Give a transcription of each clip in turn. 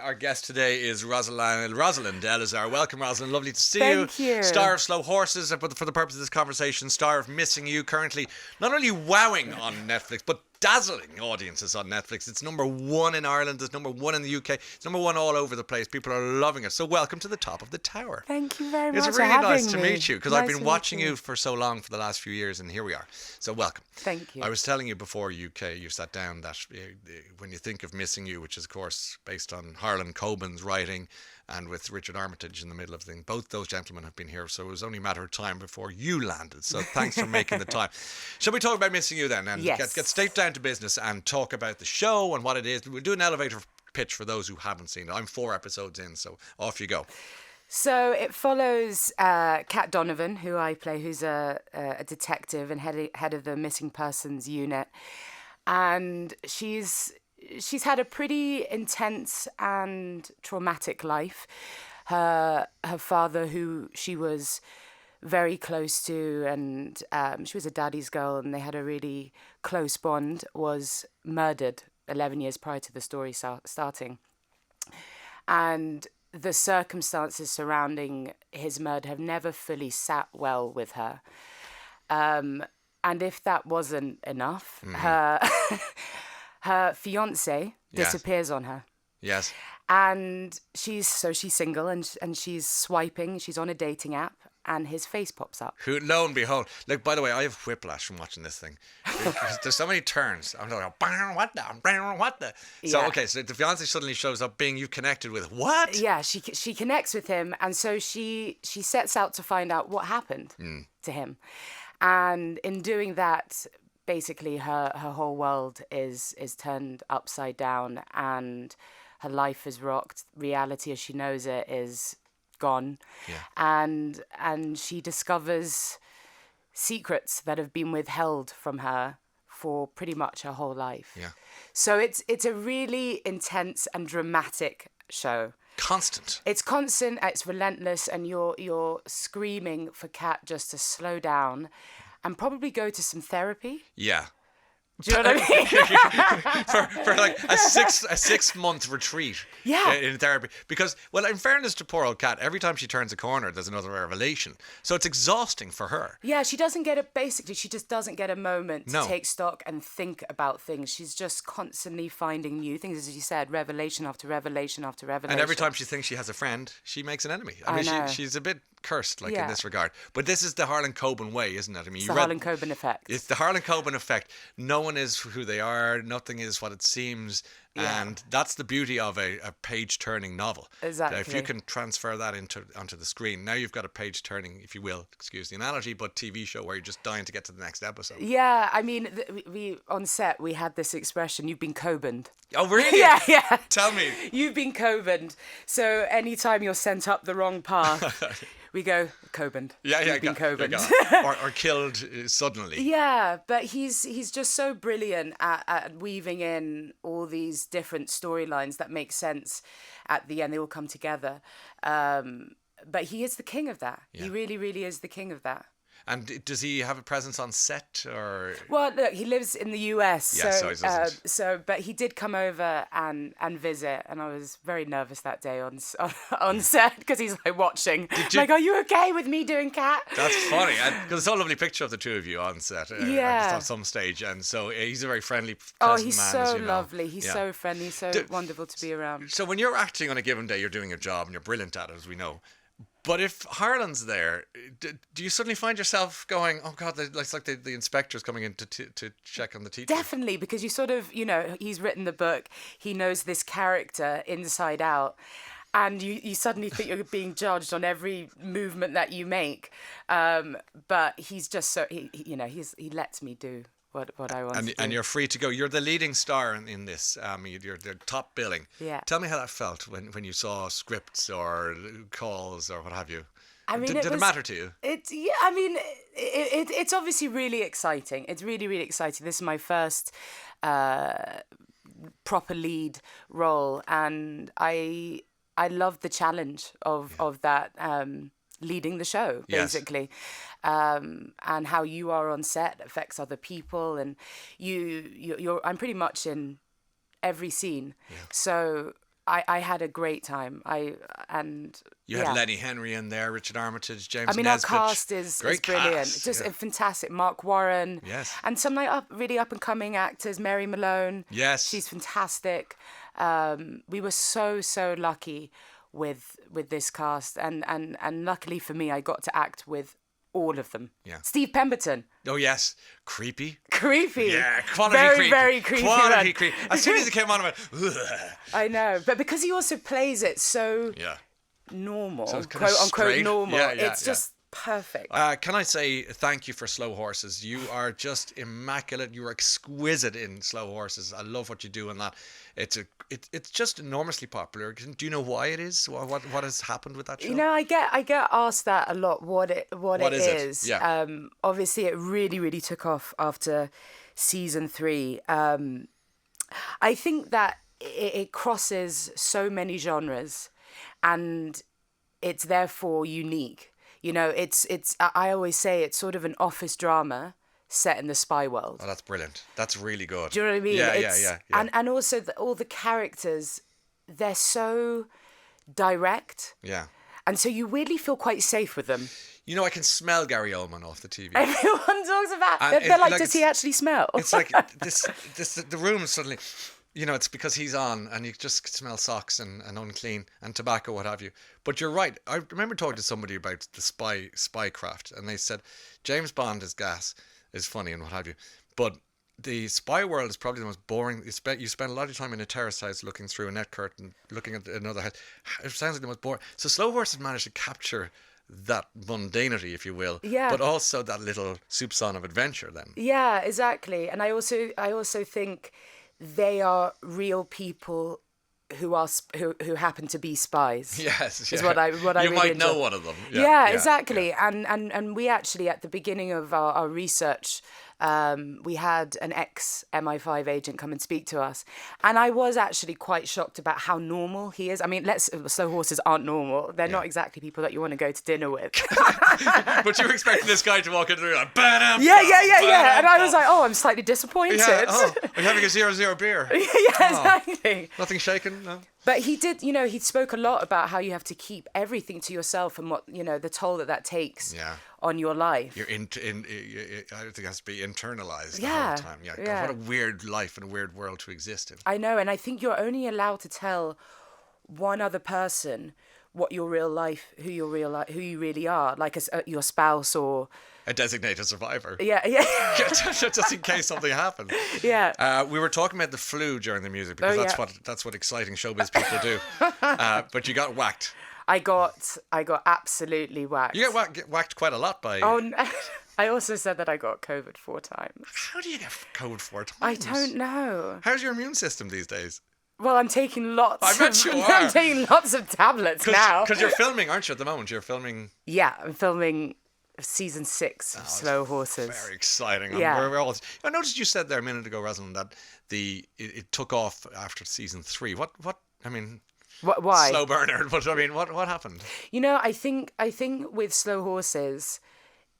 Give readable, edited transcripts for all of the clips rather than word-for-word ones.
Our guest today is Rosalind Eleazar. Welcome, Rosalind. Lovely to see Thank you. Star of Slow Horses, but for the purpose of this conversation, star of Missing You, currently not only wowing on Netflix, but dazzling audiences on Netflix. It's number one in Ireland, it's number one in the UK, it's number one all over the place. People are loving it. So welcome to the top of the tower. Thank you very much. It's really nice to meet you, because I've Nice been to watching meet you for so long for the last few years, and here we are. So welcome. Thank you. I was telling you before you sat down that when you think of Missing You, which is of course based on Harlan Coben's writing and with Richard Armitage in the middle of the thing, both those gentlemen have been here, so it was only a matter of time before you landed. So thanks for making the time. Shall we talk about Missing You then, and Yes. get straight down to business and talk about the show and what it is? We'll do an elevator pitch for those who haven't seen it. I'm 4 episodes in, so off you go. So it follows Kat Donovan, who I play, who's a detective and head of the missing persons unit, and she's had a pretty intense and traumatic life. Her father, who she was very close to, and she was a daddy's girl, and they had a really close bond, was murdered 11 years prior to the story starting. And the circumstances surrounding his murder have never fully sat well with her. And if that wasn't enough, her fiancé disappears on her. Yes. And she's single, and she's swiping. She's on a dating app, and his face pops up. Who, lo and behold, like, by the way, I have whiplash from watching this thing. There's so many turns. I'm like, what the? So, Yeah. okay, so the fiancé suddenly shows up being you connected with what? Yeah, she connects with him, and so she sets out to find out what happened to him. And in doing that, basically her whole world is turned upside down, and her life is rocked. Reality as she knows it is gone. Yeah. And she discovers secrets that have been withheld from her for pretty much her whole life. Yeah. So it's a really intense and dramatic show. Constant. It's constant, it's relentless, and you're screaming for Kat just to slow down and probably go to some therapy. Yeah. Do you know what I mean? for like a 6-month retreat. Yeah. In therapy, because, well, in fairness to poor old Kat, every time she turns a corner there's another revelation, so it's exhausting for her. Yeah, she just doesn't get a moment to No. take stock and think about things. She's just constantly finding new things, as you said, revelation after revelation after revelation. And every time she thinks she has a friend, she makes an enemy. I mean, know. she's a bit cursed, like, in Yeah. this regard. But this is the Harlan Coben way, isn't it? I mean, It's the Harlan Coben effect. It's the Harlan Coben effect. No one is who they are. Nothing is what it seems. Yeah. And that's the beauty of a page-turning novel. Exactly. If you can transfer that onto the screen, now you've got a page-turning, if you will, excuse the analogy, but TV show where you're just dying to get to the next episode. Yeah, I mean, we on set, we had this expression, you've been Cobened. Oh, really? Yeah. Tell me. You've been Cobened. So anytime you're sent up the wrong path, we go, Cobened. Yeah, You've been Cobened. or killed suddenly. Yeah, but he's just so brilliant at weaving in all these different storylines that make sense at the end. They all come together. But he is the king of that. Yeah. He really, really is the king of that. And does he have a presence on set, or? Well, look, he lives in the US, Yeah, so he doesn't. but he did come over and visit, and I was very nervous that day on set because he's like watching, like, are you okay with me doing Cat? That's funny, because it's a lovely picture of the two of you on set, Yeah. just on some stage, and so he's a very friendly, Oh, pleasant he's man, so as you know. lovely. He's Yeah. so friendly, so wonderful to be around. So when you're acting on a given day, you're doing your job and you're brilliant at it, as we know. But if Harlan's there, do you suddenly find yourself going, oh God, it's like the inspector's coming in to check on the teacher? Definitely, because you sort of, he's written the book, he knows this character inside out, and you suddenly think you're being judged on every movement that you make. But he's just so, he lets me do what I want to do. And you're free to go. You're the leading star in this. You're the top billing. Yeah. Tell me how that felt when you saw scripts or calls or what have you. I mean, did it matter to you? It's obviously really exciting. It's really, really exciting. This is my first proper lead role, and I love the challenge of that. Leading the show, basically. Yes. And how you are on set affects other people, and I'm pretty much in every scene. Yeah. So I had a great time. You had Lenny Henry in there, Richard Armitage, James our Nesbitt. cast is brilliant. Cast, Just fantastic. Mark Warren. Yes. And some really up and coming actors. Mary Malone. Yes. She's fantastic. We were so lucky with this cast, and luckily for me, I got to act with all of them. Yeah. Steve Pemberton. Oh yes, creepy. Yeah, quality very, creepy. very creepy. Quality creepy. As soon as it came on, I went, ugh. I know, but because he also plays it so normal, So it's kind quote of unquote straight. normal, Yeah, it's just perfect. Can I say thank you for Slow Horses? You are just immaculate. You are exquisite in Slow Horses. I love what you do in that. It's just enormously popular. Do you know why it is? What has happened with that show? You know, I get asked that a lot. What it is? Yeah. Obviously, it really took off after season 3. I think that it crosses so many genres, and it's therefore unique. You know, it's. I always say it's sort of an office drama set in the spy world. Oh, that's brilliant. That's really good. Do you know what I mean? Yeah. And also all the characters, they're so direct. Yeah. And so you weirdly feel quite safe with them. You know, I can smell Gary Oldman off the TV. Everyone talks about. And They're like, does he actually smell? It's like the room suddenly. You know, it's because he's on, and you just smell socks and unclean and tobacco, what have you. But you're right. I remember talking to somebody about the spy craft, and they said James Bond is gas, is funny and what have you, but the spy world is probably the most boring. You spend a lot of time in a terrace house looking through a net curtain, looking at another house. It sounds like the most boring. So Slow Horses managed to capture that mundanity, if you will, but also that little soupçon of adventure. Then, yeah, exactly. And I also think they are real people who happen to be spies. Yes, is what I you really might enjoy. know one of them. Yeah, exactly. Yeah. And we actually, at the beginning of our research, we had an ex-MI5 agent come and speak to us, and I was actually quite shocked about how normal he is. I mean, Slow Horses aren't normal. They're not exactly people that you want to go to dinner with. But you were expecting this guy to walk in the room like, bam, yeah. And I was like, oh, I'm slightly disappointed. Yeah, I'm having a 0-0 beer. Exactly. Nothing shaken, no. But he did, he spoke a lot about how you have to keep everything to yourself and what, the toll that takes on your life. I think it has to be internalized the whole time. Yeah. God, what a weird life and a weird world to exist in. I know, and I think you're only allowed to tell one other person what your real life, who you really are, like your spouse or a designated survivor. Yeah. Just in case something happens. Yeah. We were talking about the flu during the music because that's what exciting showbiz people do. But you got whacked. I got absolutely whacked. You get whacked quite a lot by. Oh, no. I also said that I got COVID 4 times. How do you get COVID 4 times? I don't know. How's your immune system these days? Well, I'm taking lots. I bet you are. I'm taking lots of tablets now. Because you're filming, aren't you? At the moment, you're filming. Yeah, I'm filming season 6 of Slow Horses. Very exciting. Yeah. I noticed you said there a minute ago, Rosalind, that it took off after season 3. What? I mean. Why? Slow burner. But I mean, what happened? I think with Slow Horses,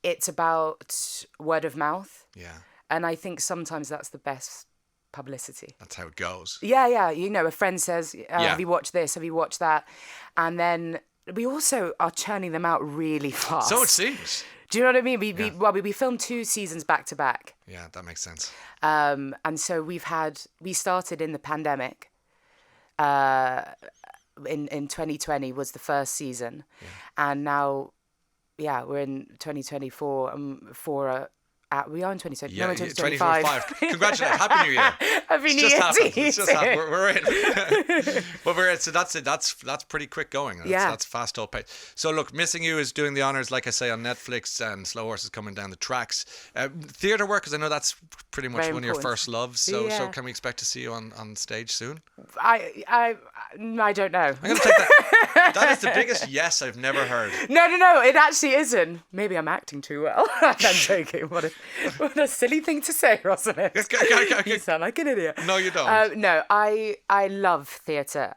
it's about word of mouth. Yeah. And I think sometimes that's the best publicity. That's how it goes. Yeah. A friend says, have you watched this? Have you watched that? And then we also are churning them out really fast. So it seems. Do you know what I mean? We filmed 2 seasons back to back. Yeah, that makes sense. And so we started in the pandemic. In 2020 was the first season, and now, we're in 2024. We are in 2020. Yeah, no, 2025. Congratulations! Happy New Year. Happy New Year to you. It's just happened. We're in. But we're in. So that's it. That's pretty quick going. That's fast up pace. So look, Missing You is doing the honors, like I say, on Netflix, and Slow Horses coming down the tracks. Theatre work, because I know that's pretty much one of your first loves. So can we expect to see you on stage soon? I don't know. I'm going to take that. That is the biggest yes I've never heard. No, it actually isn't. Maybe I'm acting too well. I'm joking. What a silly thing to say, Rosalind. You sound like an idiot. No, you don't. No, I love theatre.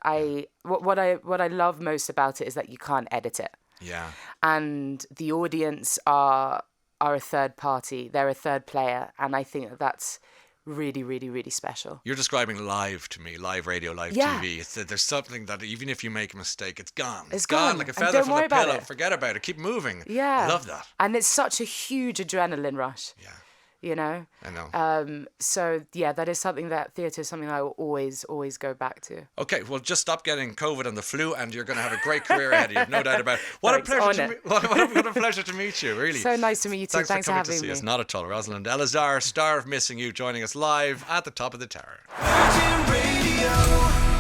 What I love most about it is that you can't edit it. Yeah. And the audience are a third party. They're a third player, and I think that's really, really, really special. You're describing live to me, live radio, live Yeah. TV. It's that there's something that even if you make a mistake, it's gone. It's gone gone. like a And feather don't from worry the about pillow. it. Forget about it. Keep moving. Yeah. I love that. And it's such a huge adrenaline rush. Yeah. You know? I know. So, yeah, that is something that theatre is something I will always, always go back to. Okay, well, just stop getting COVID and the flu, and you're going to have a great career ahead of you. No doubt about it. What Thanks, a pleasure! on To it. meet, what a pleasure to meet you. Really. So nice to meet you too. Thanks for for coming to having see me. us. Not at all. Rosalind Eleazar, star of Missing You, joining us live at the top of the tower. Virgin Radio.